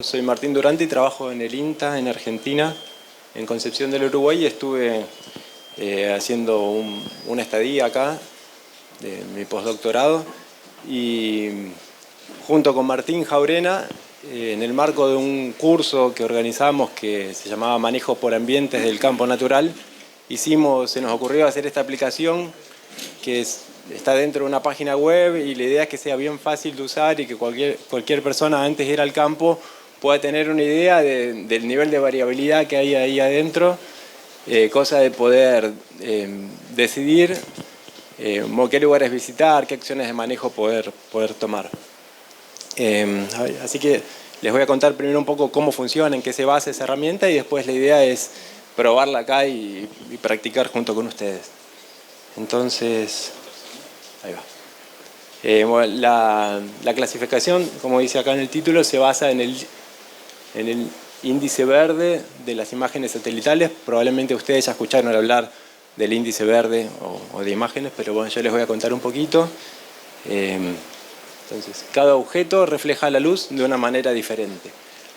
Soy Martín Durante y trabajo en el INTA en Argentina, en Concepción del Uruguay, y estuve haciendo una estadía acá de mi postdoctorado, y junto con Martín Jaurena, en el marco de un curso que organizamos que se llamaba Manejo por Ambientes del Campo Natural, se nos ocurrió hacer esta aplicación que está dentro de una página web, y la idea es que sea bien fácil de usar y que cualquier persona antes de ir al campo pueda tener una idea del nivel de variabilidad que hay ahí adentro, cosa de poder decidir qué lugares visitar, qué acciones de manejo poder tomar. Así que les voy a contar primero un poco cómo funciona, en qué se basa esa herramienta, y después la idea es probarla acá y practicar junto con ustedes. Entonces, ahí va. Bueno, la clasificación, como dice acá en el título, se basa en el índice verde de las imágenes satelitales. Probablemente ustedes ya escucharon hablar del índice verde o de imágenes, pero bueno, yo les voy a contar un poquito. Entonces, cada objeto refleja la luz de una manera diferente.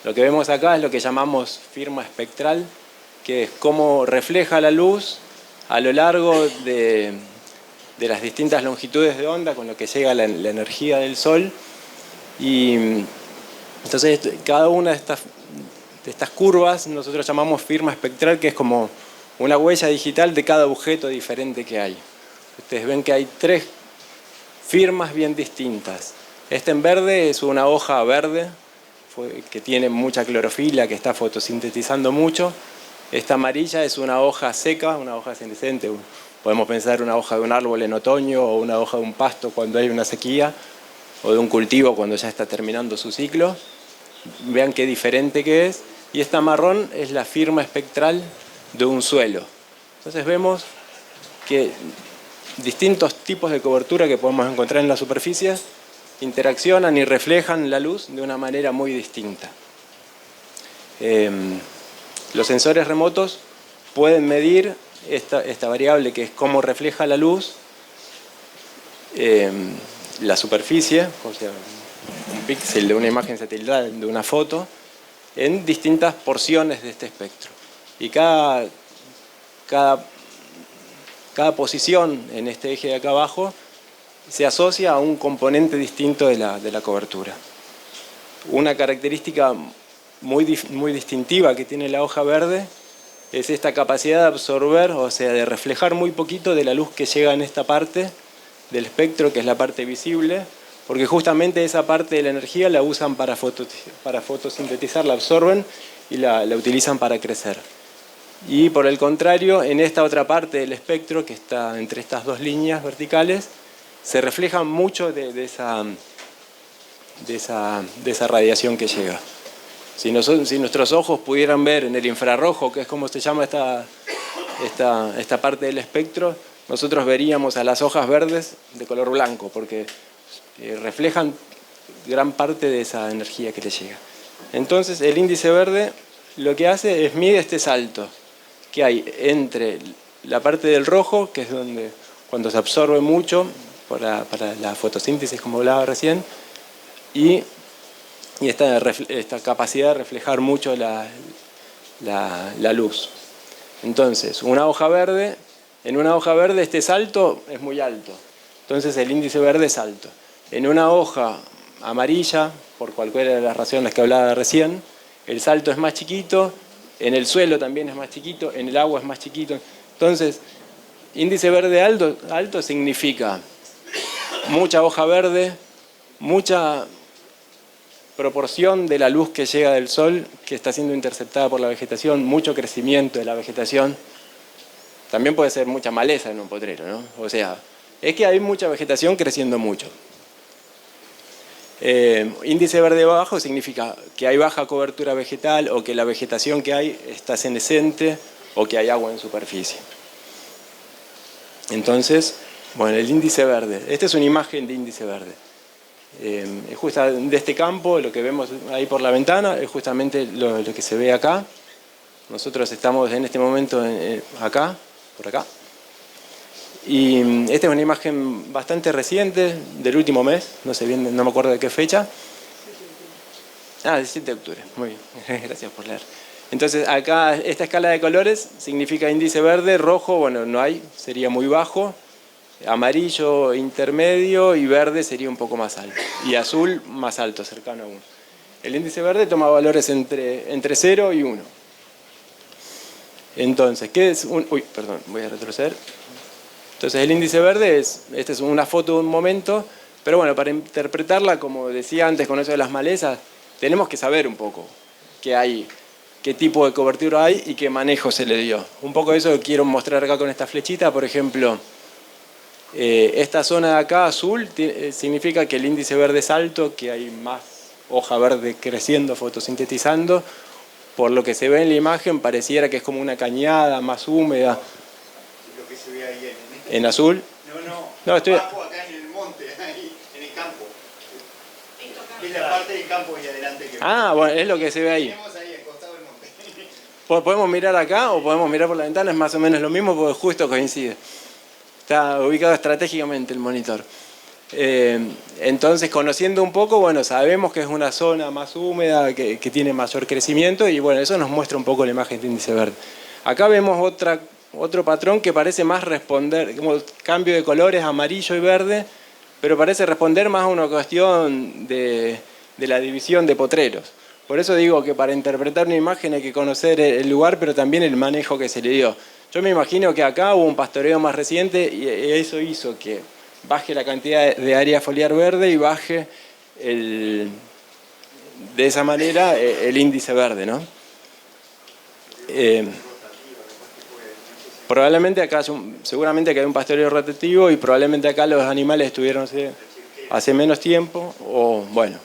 Lo que vemos acá es lo que llamamos firma espectral, que es cómo refleja la luz a lo largo de las distintas longitudes de onda con lo que llega la energía del Sol. Y entonces cada una de estas curvas nosotros llamamos firma espectral, que es como una huella digital de cada objeto diferente que hay. Ustedes ven que hay tres firmas bien distintas. Esta en verde es una hoja verde que tiene mucha clorofila, que está fotosintetizando mucho. Esta amarilla es una hoja seca, una hoja senescente. Podemos pensar una hoja de un árbol en otoño, o una hoja de un pasto cuando hay una sequía, o de un cultivo cuando ya está terminando su ciclo. Vean qué diferente que es. Y esta marrón es la firma espectral de un suelo. Entonces vemos que distintos tipos de cobertura que podemos encontrar en la superficie interaccionan y reflejan la luz de una manera muy distinta. Los sensores remotos pueden medir esta variable, que es cómo refleja la luz la superficie, o sea, un píxel de una imagen satelital, de una foto, en distintas porciones de este espectro. Y cada posición en este eje de acá abajo se asocia a un componente distinto de la cobertura. Una característica muy distintiva que tiene la hoja verde es esta capacidad de absorber, o sea, de reflejar muy poquito de la luz que llega en esta parte del espectro, que es la parte visible, porque justamente esa parte de la energía la usan para fotosintetizar, la absorben y la utilizan para crecer. Y por el contrario, en esta otra parte del espectro, que está entre estas dos líneas verticales, se refleja mucho de esa radiación que llega. Si nuestros ojos pudieran ver en el infrarrojo, que es como se llama esta parte del espectro, nosotros veríamos a las hojas verdes de color blanco, porque reflejan gran parte de esa energía que les llega. Entonces el índice verde lo que hace es mide este salto que hay entre la parte del rojo, que es donde cuando se absorbe mucho para la fotosíntesis, como hablaba recién, y esta capacidad de reflejar mucho la luz. Entonces, en una hoja verde este salto es muy alto, entonces el índice verde es alto. En una hoja amarilla, por cualquiera de las razones que hablaba recién, el salto es más chiquito, en el suelo también es más chiquito, en el agua es más chiquito. Entonces, índice verde alto significa mucha hoja verde, mucha proporción de la luz que llega del sol que está siendo interceptada por la vegetación, mucho crecimiento de la vegetación. También puede ser mucha maleza en un potrero, ¿no? O sea, es que hay mucha vegetación creciendo mucho. Índice verde bajo significa que hay baja cobertura vegetal, o que la vegetación que hay está senescente, o que hay agua en superficie. Entonces, bueno, el índice verde. Esta es una imagen de índice verde. Es justo de este campo, lo que vemos ahí por la ventana, es justamente lo que se ve acá. Nosotros estamos en este momento acá, por acá. Y esta es una imagen bastante reciente, del último mes, no sé bien, no me acuerdo de qué fecha. Ah, 17 de octubre, muy bien, gracias por leer. Entonces acá esta escala de colores significa índice verde, rojo, bueno, no hay, sería muy bajo, amarillo intermedio y verde sería un poco más alto. Y azul más alto, cercano a 1. El índice verde toma valores entre 0 y 1. Entonces, ¿qué es un...? Uy, perdón, voy a retroceder. Entonces el índice verde esta es una foto de un momento, pero bueno, para interpretarla, como decía antes con eso de las malezas, tenemos que saber un poco qué hay, qué tipo de cobertura hay y qué manejo se le dio. Un poco eso quiero mostrar acá con esta flechita, por ejemplo, esta zona de acá azul significa que el índice verde es alto, que hay más hoja verde creciendo, fotosintetizando. Por lo que se ve en la imagen pareciera que es como una cañada más húmeda. Lo que se ve ahí en azul. No, estoy abajo acá en el monte, ahí, en el campo. Es la parte del campo ahí adelante que bueno, es lo que se ve ahí. tenemos ahí al costado del monte. Podemos mirar acá o podemos mirar por la ventana, es más o menos lo mismo porque justo coincide. Está ubicado estratégicamente el monitor. Entonces, conociendo un poco, bueno, sabemos que es una zona más húmeda, que tiene mayor crecimiento y bueno, eso nos muestra un poco la imagen de índice verde. Acá vemos otro patrón que parece más responder, como cambio de colores amarillo y verde, pero parece responder más a una cuestión de la división de potreros. Por eso digo que para interpretar una imagen hay que conocer el lugar, pero también el manejo que se le dio. Yo me imagino que acá hubo un pastoreo más reciente y eso hizo que baje la cantidad de área foliar verde y baje de esa manera el índice verde, ¿no? Probablemente acá, seguramente que hay un pastoreo rotativo y probablemente acá los animales estuvieron hace menos tiempo o bueno,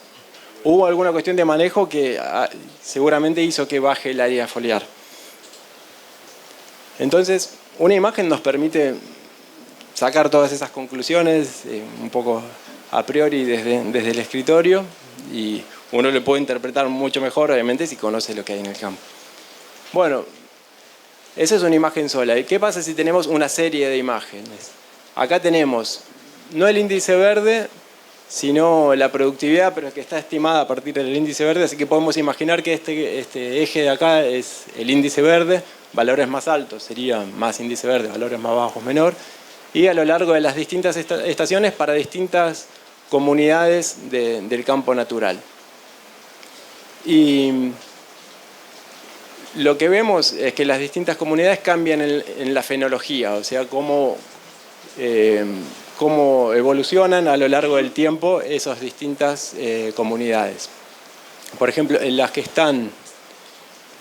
hubo alguna cuestión de manejo que seguramente hizo que baje el área foliar. Entonces, una imagen nos permite sacar todas esas conclusiones un poco a priori desde el escritorio y uno le puede interpretar mucho mejor, obviamente, si conoce lo que hay en el campo. Bueno, esa es una imagen sola. ¿Y qué pasa si tenemos una serie de imágenes? Acá tenemos no el índice verde, sino la productividad, pero que está estimada a partir del índice verde, así que podemos imaginar que este eje de acá es el índice verde, valores más altos sería más índice verde, valores más bajos menor, y a lo largo de las distintas estaciones para distintas comunidades del campo natural. Y lo que vemos es que las distintas comunidades cambian en la fenología, o sea, cómo evolucionan a lo largo del tiempo esas distintas comunidades. Por ejemplo, en las que están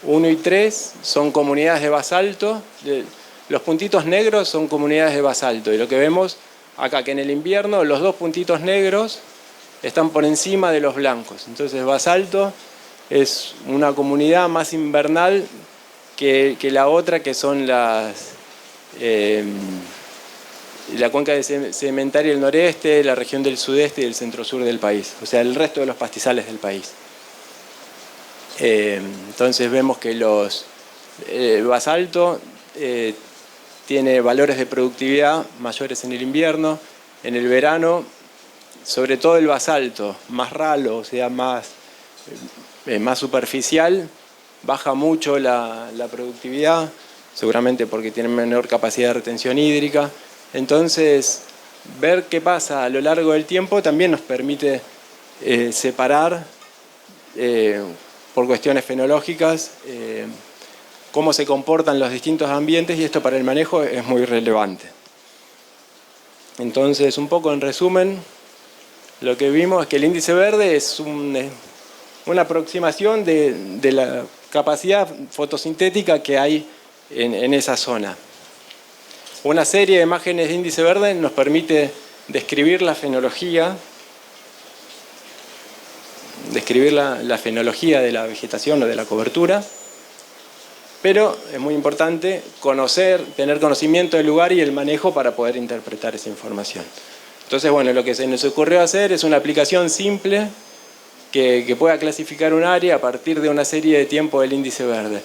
1 y 3 son comunidades de basalto, los puntitos negros son comunidades de basalto, y lo que vemos acá que en el invierno los dos puntitos negros están por encima de los blancos. Entonces basalto es una comunidad más invernal que la otra, que son la cuenca sedimentaria del noreste, la región del sudeste y del centro-sur del país, o sea, el resto de los pastizales del país. Entonces vemos que el basalto tiene valores de productividad mayores en el invierno, en el verano, sobre todo el basalto, más ralo, o sea, más superficial, baja mucho la productividad, seguramente porque tiene menor capacidad de retención hídrica. Entonces, ver qué pasa a lo largo del tiempo también nos permite separar, por cuestiones fenológicas, cómo se comportan los distintos ambientes, y esto para el manejo es muy relevante. Entonces, un poco en resumen, lo que vimos es que el índice verde es una aproximación de la capacidad fotosintética que hay en esa zona. Una serie de imágenes de índice verde nos permite describir la fenología, la fenología de la vegetación o de la cobertura, pero es muy importante tener conocimiento del lugar y el manejo para poder interpretar esa información. Entonces, bueno, lo que se nos ocurrió hacer es una aplicación simple que pueda clasificar un área a partir de una serie de tiempo del índice verde.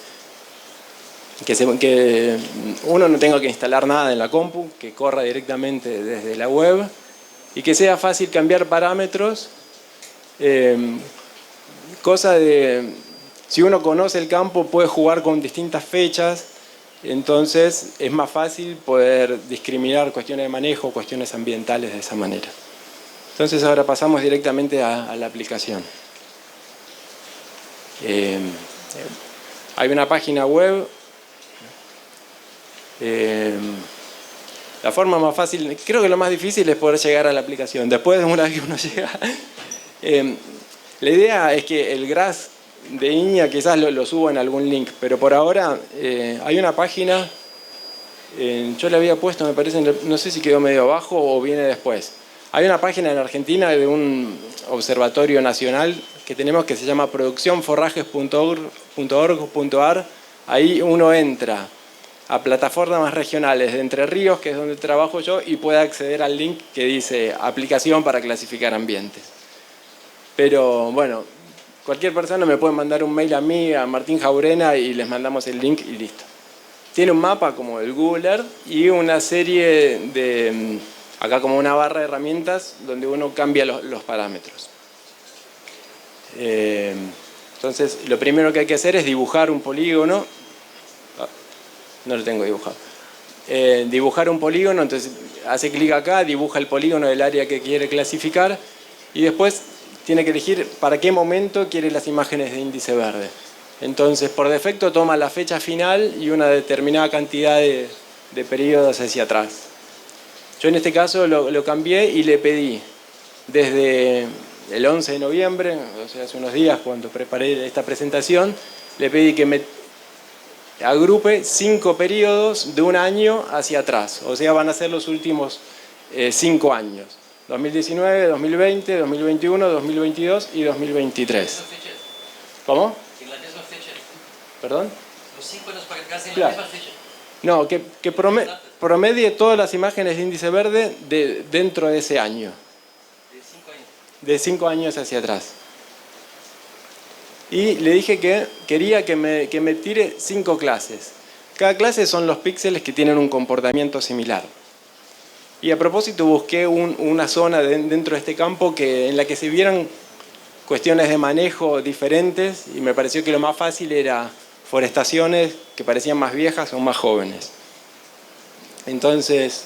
Que uno no tenga que instalar nada en la compu, que corra directamente desde la web y que sea fácil cambiar parámetros cosa de, si uno conoce el campo, puede jugar con distintas fechas, entonces es más fácil poder discriminar cuestiones de manejo, cuestiones ambientales de esa manera. Entonces ahora pasamos directamente a la aplicación. Hay una página web. La forma más fácil, creo que lo más difícil es poder llegar a la aplicación. Después de una vez que uno llega, la idea es que el GRASS de Iña quizás lo subo en algún link, pero por ahora hay una página, yo le había puesto, me parece, no sé si quedó medio abajo o viene después. Hay una página en Argentina de un observatorio nacional que tenemos que se llama produccionforrajes.org.ar. Ahí uno entra a plataformas regionales de Entre Ríos, que es donde trabajo yo, y puede acceder al link que dice aplicación para clasificar ambientes. Pero bueno, cualquier persona me puede mandar un mail a mí, a Martín Jaurena, y les mandamos el link y listo. Tiene un mapa como el Google Earth y una serie de, acá como una barra de herramientas donde uno cambia los parámetros. Entonces, lo primero que hay que hacer es dibujar un polígono. No lo tengo dibujado. Dibujar un polígono, entonces hace clic acá, dibuja el polígono del área que quiere clasificar y después tiene que elegir para qué momento quiere las imágenes de índice verde. Entonces, por defecto toma la fecha final y una determinada cantidad de periodos hacia atrás. Yo en este caso lo cambié y le pedí desde el 11 de noviembre, o sea, hace unos días cuando preparé esta presentación, le pedí que me agrupe 5 periodos de un año hacia atrás. O sea, van a ser los últimos 5 años. 2019, 2020, 2021, 2022 y 2023. ¿Cómo? ¿Perdón? Los 5 años para quedarse en claro. la misma fecha. No, que promedie todas las imágenes de índice verde dentro de ese año. De 5 años. De 5 años hacia atrás. Y le dije que quería que me tire 5 clases. Cada clase son los píxeles que tienen un comportamiento similar. Y a propósito busqué una zona dentro de este campo en la que se vieran cuestiones de manejo diferentes y me pareció que lo más fácil era forestaciones que parecían más viejas o más jóvenes. Entonces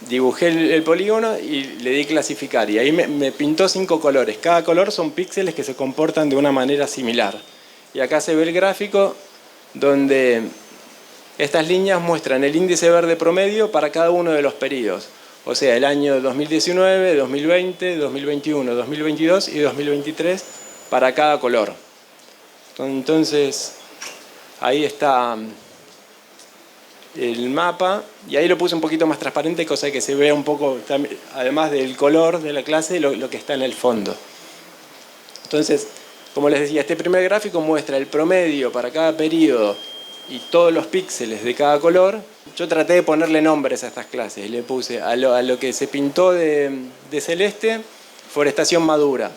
dibujé el polígono y le di clasificar y ahí me pintó 5 colores. Cada color son píxeles que se comportan de una manera similar. Y acá se ve el gráfico donde estas líneas muestran el índice verde promedio para cada uno de los periodos. O sea, el año 2019, 2020, 2021, 2022 y 2023 para cada color. Entonces, ahí está el mapa y ahí lo puse un poquito más transparente, cosa que se vea un poco, además del color de la clase, lo que está en el fondo. Entonces, como les decía, este primer gráfico muestra el promedio para cada periodo y todos los píxeles de cada color. Yo traté de ponerle nombres a estas clases y le puse a lo que se pintó de celeste, forestación madura,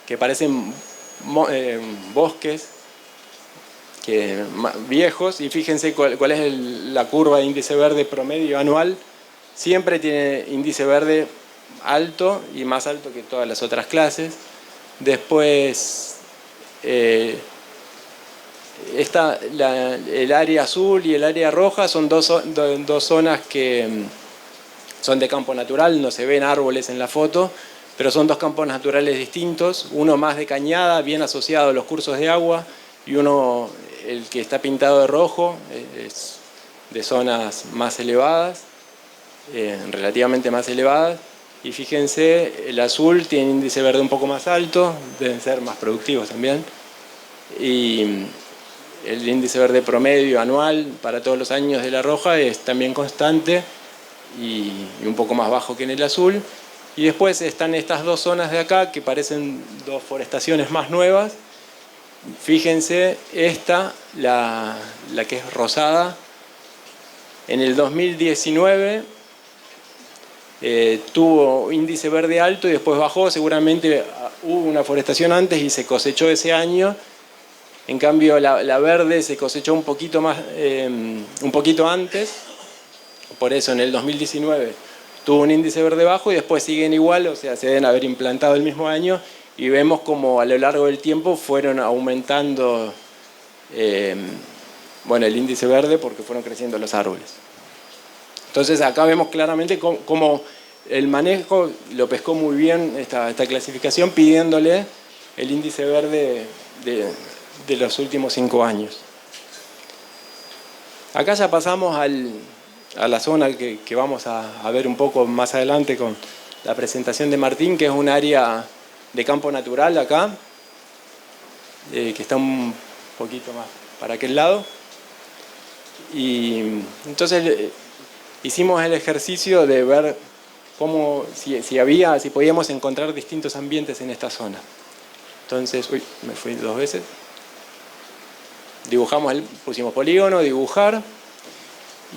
que parecen bosques viejos, y fíjense cuál es la curva de índice verde promedio anual. Siempre tiene índice verde alto y más alto que todas las otras clases. Después el área azul y el área roja son dos zonas que son de campo natural, no se ven árboles en la foto, pero son 2 campos naturales distintos, uno más de cañada, bien asociado a los cursos de agua, y uno, el que está pintado de rojo, es de zonas más elevadas, relativamente más elevadas. Y fíjense, el azul tiene índice verde un poco más alto, deben ser más productivos también. Y el índice verde promedio anual para todos los años de la roja es también constante y un poco más bajo que en el azul. Y después están estas 2 zonas de acá que parecen 2 forestaciones más nuevas. Fíjense, esta, la que es rosada, en el 2019 tuvo índice verde alto y después bajó, seguramente hubo una forestación antes y se cosechó ese año. En cambio la verde se cosechó un poquito antes, por eso en el 2019 tuvo un índice verde bajo y después siguen igual, o sea, se deben haber implantado el mismo año y vemos como a lo largo del tiempo fueron aumentando bueno, el índice verde porque fueron creciendo los árboles. Entonces acá vemos claramente cómo el manejo lo pescó muy bien esta clasificación pidiéndole el índice verde de los últimos 5 años. Acá ya pasamos a la zona que vamos a ver un poco más adelante con la presentación de Martín, que es un área de campo natural acá, que está un poquito más para aquel lado. Y entonces hicimos el ejercicio de ver cómo, si podíamos encontrar distintos ambientes en esta zona. Entonces, me fui 2 veces. Dibujamos, pusimos polígono, dibujar.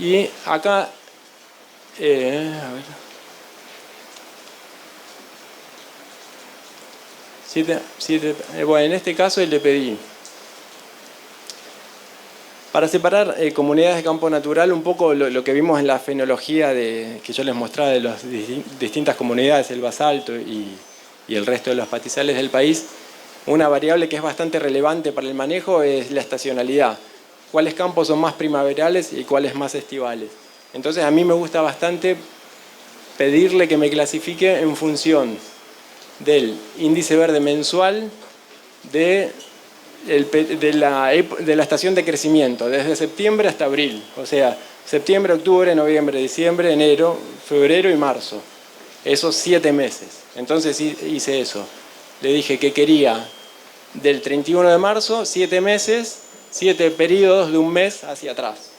Y acá, a ver. Bueno, en este caso le pedí, para separar comunidades de campo natural, un poco lo que vimos en la fenología que yo les mostraba de las distintas comunidades, el basalto y el resto de los pastizales del país, una variable que es bastante relevante para el manejo es la estacionalidad. ¿Cuáles campos son más primaverales y cuáles más estivales? Entonces a mí me gusta bastante pedirle que me clasifique en función del índice verde mensual de la estación de crecimiento, desde septiembre hasta abril. O sea, septiembre, octubre, noviembre, diciembre, enero, febrero y marzo. Esos 7 meses. Entonces hice eso. Le dije que quería del 31 de marzo, 7 meses, 7 periodos de un mes hacia atrás.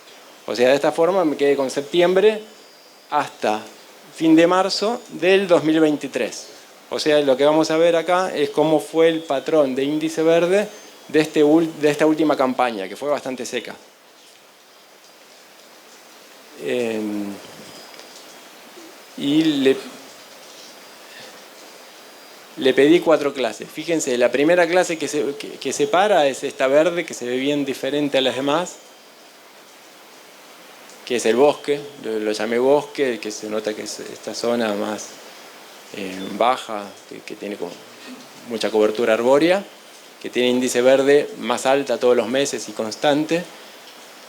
O sea, de esta forma me quedé con septiembre hasta fin de marzo del 2023. O sea, lo que vamos a ver acá es cómo fue el patrón de índice verde de esta última campaña, que fue bastante seca. Y le pedí 4 clases. Fíjense, la primera clase que separa es esta verde, que se ve bien diferente a las demás, que es el bosque, lo llamé bosque, que se nota que es esta zona más baja, que tiene mucha cobertura arbórea, que tiene índice verde más alta todos los meses y constante.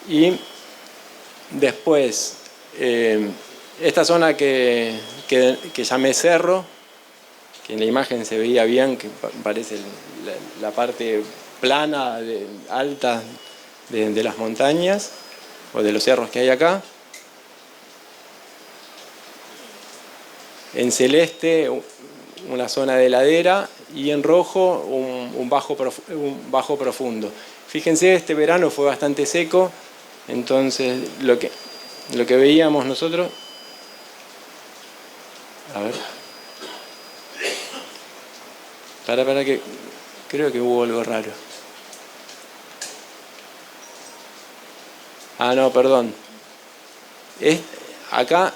Y después, esta zona que llamé cerro, que en la imagen se veía bien, que parece la parte plana, alta de las montañas, o de los cerros que hay acá. En celeste, una zona de ladera, y en rojo, un bajo profundo. Fíjense, este verano fue bastante seco, entonces lo que veíamos nosotros... A ver... Para que... Creo que hubo algo raro. Ah, no, perdón. Acá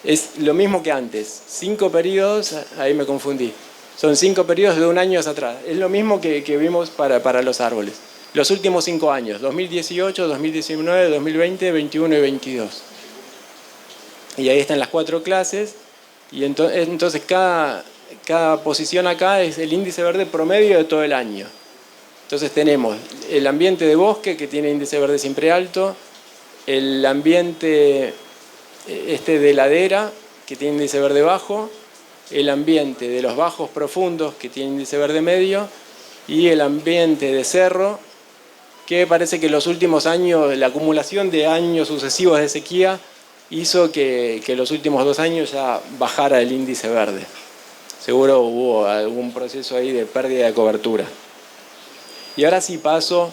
es lo mismo que antes. 5 periodos, ahí me confundí. Son 5 periodos de un año hacia atrás. Es lo mismo que vimos para los árboles. Los últimos 5 años, 2018, 2019, 2020, 21 y 22. Y ahí están las 4 clases. Y entonces cada posición acá es el índice verde promedio de todo el año. Entonces tenemos el ambiente de bosque, que tiene índice verde siempre alto, el ambiente de ladera, que tiene índice verde bajo, el ambiente de los bajos profundos, que tiene índice verde medio, y el ambiente de cerro, que parece que en los últimos años, la acumulación de años sucesivos de sequía, hizo que los últimos 2 años ya bajara el índice verde. Seguro hubo algún proceso ahí de pérdida de cobertura. Y ahora sí paso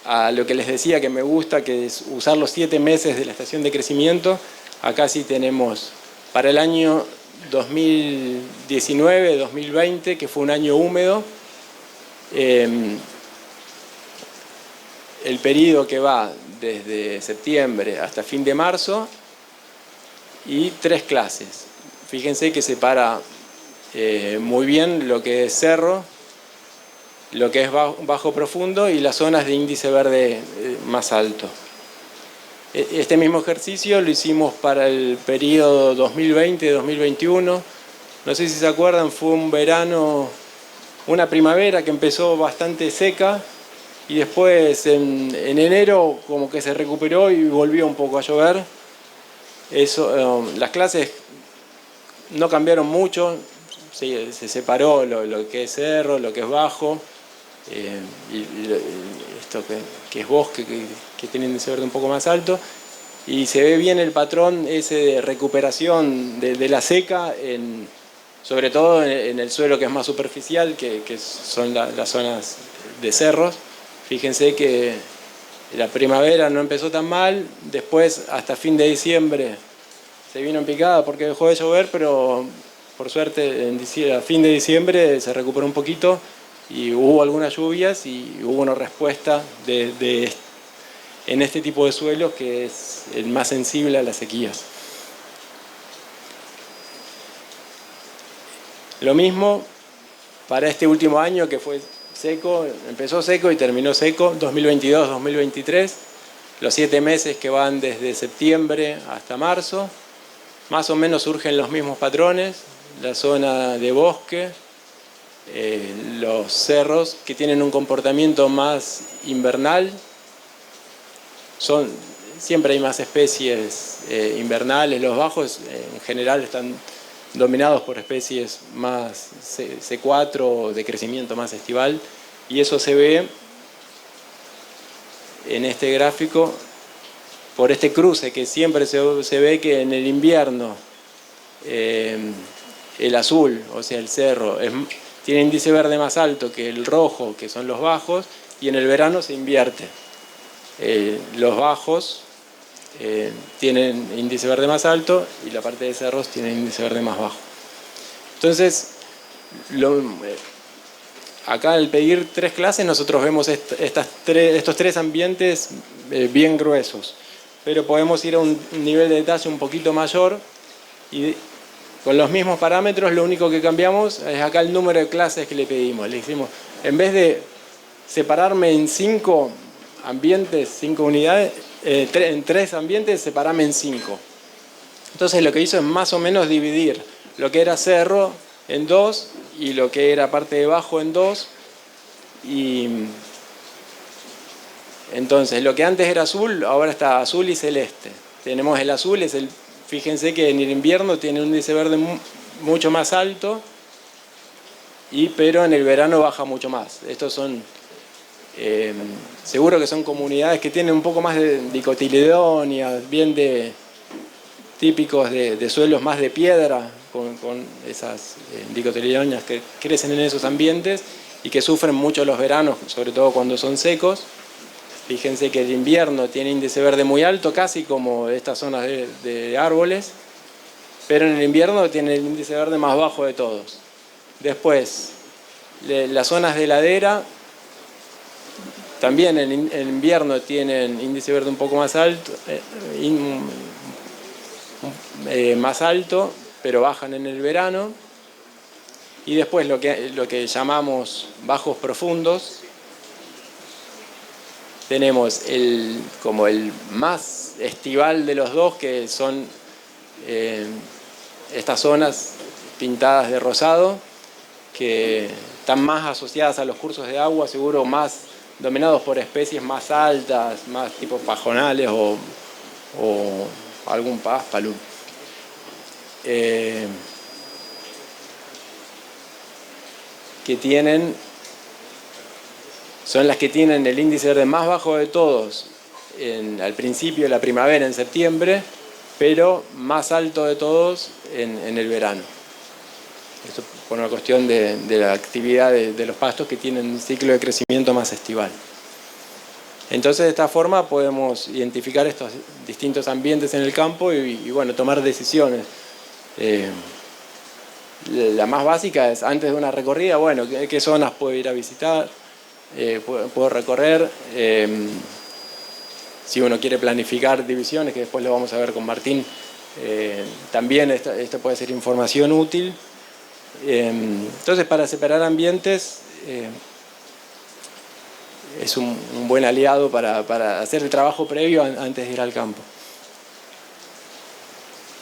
a lo que les decía que me gusta, que es usar los 7 meses de la estación de crecimiento. Acá sí tenemos para el año 2019-2020, que fue un año húmedo, el periodo que va desde septiembre hasta fin de marzo, y 3 clases. Fíjense que separa muy bien lo que es cerro, lo que es bajo profundo y las zonas de índice verde más alto. Este mismo ejercicio lo hicimos para el periodo 2020-2021. No sé si se acuerdan, fue un verano, una primavera que empezó bastante seca y después en enero como que se recuperó y volvió un poco a llover. Las clases no cambiaron mucho, se separó lo que es cerro, lo que es bajo, y esto que es bosque, que tiene un índice verde un poco más alto, y se ve bien el patrón ese de recuperación de la seca, sobre todo en el suelo que es más superficial, que son las zonas de cerros. Fíjense que la primavera no empezó tan mal, después hasta fin de diciembre se vino en picada porque dejó de llover, pero por suerte a fin de diciembre se recuperó un poquito y hubo algunas lluvias y hubo una respuesta en este tipo de suelos que es el más sensible a las sequías. Lo mismo para este último año que fue seco, empezó seco y terminó seco, 2022-2023, los 7 meses que van desde septiembre hasta marzo, más o menos surgen los mismos patrones, la zona de bosque, los cerros que tienen un comportamiento más invernal, siempre hay más especies invernales, los bajos en general están dominados por especies más C4 de crecimiento más estival, y eso se ve en este gráfico por este cruce que siempre se ve que en el invierno el azul, o sea el cerro, tiene índice verde más alto que el rojo, que son los bajos, y en el verano se invierte. Los bajos tienen índice verde más alto y la parte de cerros tiene índice verde más bajo. Entonces, acá al pedir 3 clases nosotros vemos estos 3 ambientes bien gruesos, pero podemos ir a un nivel de detalle un poquito mayor y con los mismos parámetros lo único que cambiamos es acá el número de clases que le pedimos. Le dijimos, en vez de separarme en 5 ambientes, 5 unidades, en 3 ambientes, separarme en 5. Entonces lo que hizo es más o menos dividir lo que era cerro en 2 y lo que era parte de bajo en 2. Y entonces lo que antes era azul, ahora está azul y celeste. Tenemos el azul, fíjense que en el invierno tiene un índice verde mucho más alto, pero en el verano baja mucho más. Estos son, seguro que son comunidades que tienen un poco más de dicotiledóneas, bien típicos de suelos más de piedra, con esas dicotiledóneas que crecen en esos ambientes y que sufren mucho los veranos, sobre todo cuando son secos. Fíjense que el invierno tiene índice verde muy alto, casi como estas zonas de árboles, pero en el invierno tiene el índice verde más bajo de todos. Después, las zonas de ladera también en invierno tienen índice verde un poco más alto, pero bajan en el verano. Y después lo que llamamos bajos profundos, tenemos como el más estival de los dos, que son estas zonas pintadas de rosado, que están más asociadas a los cursos de agua, seguro más dominados por especies más altas, más tipo pajonales o algún páspalo. Son las que tienen el índice verde más bajo de todos al principio de la primavera, en septiembre, pero más alto de todos en el verano. Esto por una cuestión de la actividad de los pastos que tienen un ciclo de crecimiento más estival. Entonces, de esta forma podemos identificar estos distintos ambientes en el campo y bueno, tomar decisiones. La más básica es, antes de una recorrida, bueno, ¿qué zonas puedo ir a visitar? Puedo recorrer. Si uno quiere planificar divisiones, que después lo vamos a ver con Martín, también esto puede ser información útil. Entonces, para separar ambientes, es un buen aliado para hacer el trabajo previo antes de ir al campo.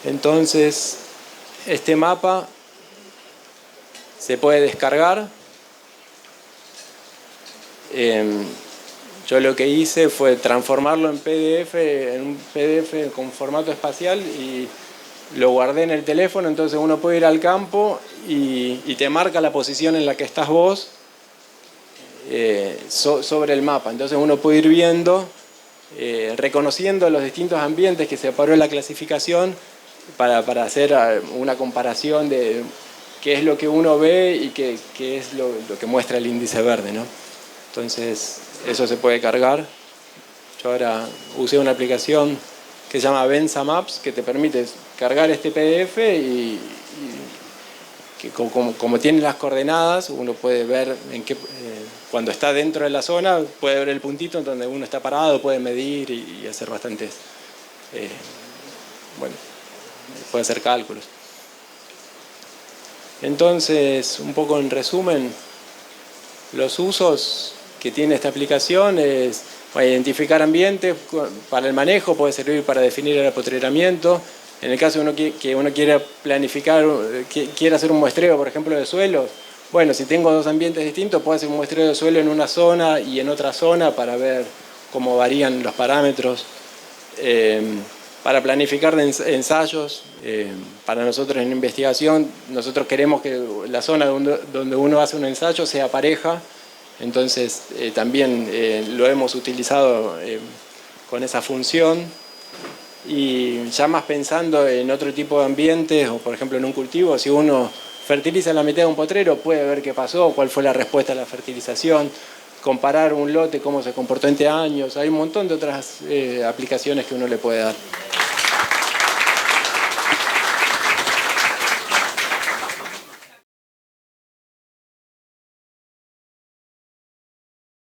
Entonces, este mapa se puede descargar. Yo lo que hice fue transformarlo en PDF, en un PDF con formato espacial, y lo guardé en el teléfono. Entonces uno puede ir al campo y te marca la posición en la que estás vos sobre el mapa. Entonces uno puede ir viendo, reconociendo los distintos ambientes que separó la clasificación para hacer una comparación de qué es lo que uno ve y qué es lo que muestra el índice verde, ¿no? Entonces eso se puede cargar. Yo ahora usé una aplicación que se llama Vensa Maps, que te permite cargar este PDF y que como tiene las coordenadas, uno puede ver cuando está dentro de la zona, puede ver el puntito en donde uno está parado, puede medir y hacer bastantes, puede hacer cálculos. Entonces, un poco en resumen, los usos que tiene esta aplicación es identificar ambientes para el manejo, puede servir para definir el apotreramiento. En el caso que uno quiera planificar, quiera hacer un muestreo, por ejemplo, de suelos, bueno, si tengo dos ambientes distintos, puedo hacer un muestreo de suelo en una zona y en otra zona para ver cómo varían los parámetros. Para planificar ensayos, para nosotros en investigación, nosotros queremos que la zona donde uno hace un ensayo sea pareja. Entonces también lo hemos utilizado con esa función. Y ya más pensando en otro tipo de ambientes, o por ejemplo en un cultivo, si uno fertiliza la mitad de un potrero, puede ver qué pasó, cuál fue la respuesta a la fertilización, comparar un lote, cómo se comportó entre años. Hay un montón de otras aplicaciones que uno le puede dar.